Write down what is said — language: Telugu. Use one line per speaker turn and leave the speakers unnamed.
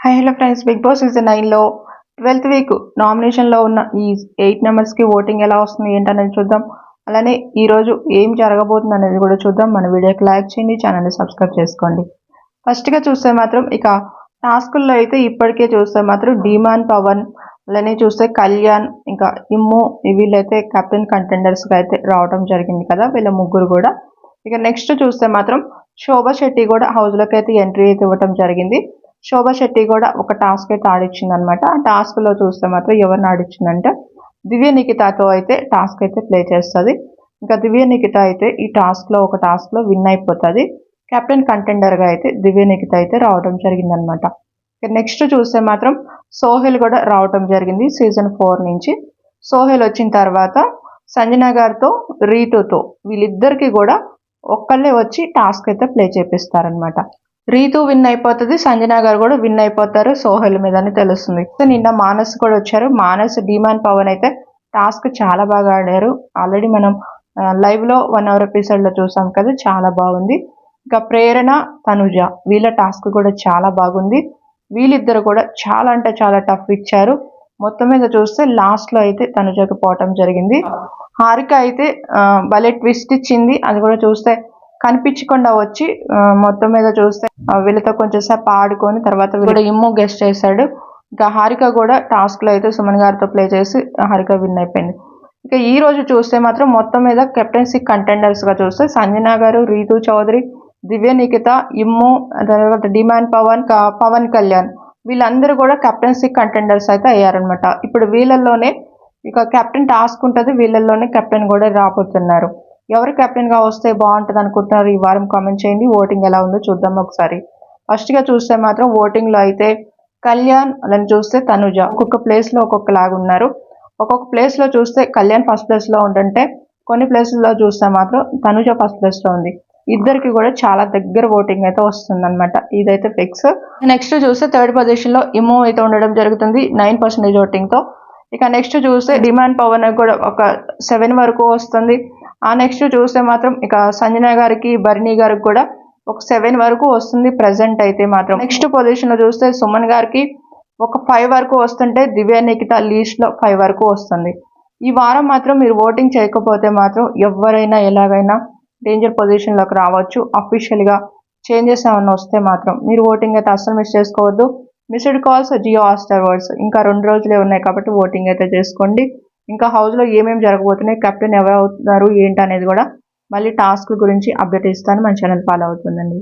Hi hello friends, Big Boss season 9లో 12th వీక్ నామినేషన్లో ఉన్న ఈ 8 మెంబర్స్కి ఓటింగ్ ఎలా వస్తుంది ఏంటనేది చూద్దాం. అలానే ఈరోజు ఏం జరగబోతుంది అనేది కూడా చూద్దాం. మన వీడియోకి లైక్ చేయండి, ఛానల్ని సబ్స్క్రైబ్ చేసుకోండి. ఫస్ట్గా చూస్తే మాత్రం ఇక టాస్కుల్లో అయితే ఇప్పటికే చూస్తే మాత్రం డీమాన్, పవన్, అలానే చూస్తే కళ్యాణ్, ఇంకా ఇమ్ము వీళ్ళైతే కెప్టెన్ కంటెండర్స్గా అయితే రావడం జరిగింది కదా, వీళ్ళ ముగ్గురు కూడా. ఇక నెక్స్ట్ చూస్తే మాత్రం శోభా శెట్టి కూడా హౌస్లోకి అయితే ఎంట్రీ అయితే ఇవ్వడం జరిగింది. శోభా శెట్టి కూడా ఒక టాస్క్ అయితే ఆడిచ్చింది అనమాట. ఆ టాస్క్లో చూస్తే మాత్రం ఎవరిని ఆడిచ్చిందంటే దివ్య నిఖితాతో అయితే టాస్క్ అయితే ప్లే చేస్తుంది. ఇంకా దివ్య నిఖిత అయితే ఈ టాస్క్లో ఒక టాస్క్లో విన్ అయిపోతుంది. కెప్టెన్ కంటెండర్గా అయితే దివ్య నిఖిత అయితే రావడం జరిగిందనమాట. నెక్స్ట్ చూస్తే మాత్రం సోహెల్ కూడా రావడం జరిగింది సీజన్ 4 నుంచి. సోహెల్ వచ్చిన తర్వాత సంజన గారితో, రీతుతో వీళ్ళిద్దరికి కూడా ఒక్కళ్ళే వచ్చి టాస్క్ అయితే ప్లే చేపిస్తారనమాట. రీతు విన్ అయిపోతుంది, సంజన గారు కూడా విన్ అయిపోతారు సోహెల్ మీద అని తెలుస్తుంది. నిన్న మానస్ కూడా వచ్చారు. మానస్, డీమాన్, పవన్ అయితే టాస్క్ చాలా బాగా ఆడారు. ఆల్రెడీ మనం లైవ్ లో 1 hour ఎపిసోడ్ లో చూసాం కదా, చాలా బాగుంది. ఇంకా ప్రేరణ, తనుజ వీళ్ళ టాస్క్ కూడా చాలా బాగుంది. వీళ్ళిద్దరు కూడా చాలా అంటే చాలా టఫ్ ఇచ్చారు. మొత్తం మీద చూస్తే లాస్ట్ లో అయితే తనుజకు పోవటం జరిగింది. హారిక అయితే భలే ట్విస్ట్ ఇచ్చింది. అది కూడా చూస్తే కనిపించకుండా వచ్చి మొత్తం మీద చూస్తే వీళ్ళతో కొంచెం సేపు ఆడుకొని తర్వాత వీళ్ళు ఇమ్ము గెస్ట్ చేశాడు. ఇంకా హారిక కూడా టాస్క్ లో అయితే సుమన్ గారితో ప్లే చేసి హారిక విన్ అయిపోయింది. ఇక ఈ రోజు చూస్తే మాత్రం మొత్తం మీద కెప్టెన్సీ కంటెండర్స్ గా చూస్తే సంజన గారు, రీతు చౌదరి, దివ్య నిఖిత, ఇమ్ము, తర్వాత డిమాండ్, పవన్ కళ్యాణ్ వీళ్ళందరూ కూడా కెప్టెన్సీ కంటెండర్స్ అయితే అయ్యారనమాట. ఇప్పుడు వీళ్ళల్లోనే ఇక కెప్టెన్ టాస్క్ ఉంటుంది, వీళ్ళల్లోనే కెప్టెన్ కూడా రాబోతున్నారు. ఎవరు కెప్టెన్ గా వస్తే బాగుంటుంది అనుకుంటున్నారు ఈ వారం కామెంట్ చేయండి. ఓటింగ్ ఎలా ఉందో చూద్దాం ఒకసారి. ఫస్ట్ గా చూస్తే మాత్రం ఓటింగ్ లో అయితే కళ్యాణ్, అలాని చూస్తే తనుజ ఒక్కొక్క ప్లేస్ లో ఒక్కొక్కలాగా ఉన్నారు. ఒక్కొక్క ప్లేస్ లో చూస్తే కళ్యాణ్ ఫస్ట్ ప్లేస్ లో ఉంటుంటే కొన్ని ప్లేసెస్ లో చూస్తే మాత్రం తనుజ ఫస్ట్ ప్లేస్ లో ఉంది. ఇద్దరికి కూడా చాలా దగ్గర ఓటింగ్ అయితే వస్తుంది అనమాట, ఇదైతే ఫిక్స్. నెక్స్ట్ చూస్తే థర్డ్ పొజిషన్ లో ఇమో అయితే ఉండడం జరుగుతుంది 9% ఓటింగ్ తో. ఇక నెక్స్ట్ చూస్తే డిమాండ్, పవన్ కూడా ఒక 7 వరకు వస్తుంది. ఆ నెక్స్ట్ చూస్తే మాత్రం ఇక సంజన గారికి, భరణి గారికి కూడా ఒక 7 వరకు వస్తుంది ప్రెసెంట్ అయితే మాత్రం. నెక్స్ట్ పొజిషన్ లో చూస్తే సుమన్ గారికి ఒక 5 వరకు వస్తుంటే దివ్య నిఖిత లీస్ట్ లో 5 వరకు వస్తుంది. ఈ వారం మాత్రం మీరు ఓటింగ్ చేయకపోతే మాత్రం ఎవరైనా ఎలాగైనా డేంజర్ పొజిషన్ లోకి రావచ్చు. అఫీషియల్ గా చేంజెస్ ఏమైనా వస్తే మాత్రం మీరు ఓటింగ్ అయితే అస్సలు మిస్ చేసుకోవద్దు. Missed calls, Jio Hotstar words ఇంకా 2 రోజులే ఉన్నాయి కాబట్టి ఓటింగ్ అయితే చేసుకోండి. ఇంకా హౌస్ లో ఏమేమి జరగబోతున్నాయి, కెప్టెన్ ఎవరు అవుతున్నారు ఏంటి అనేది కూడా మళ్ళీ టాస్క్ గురించి అప్డేట్ ఇస్తాను. మన ఛానల్ ఫాలో అవుతుందండి.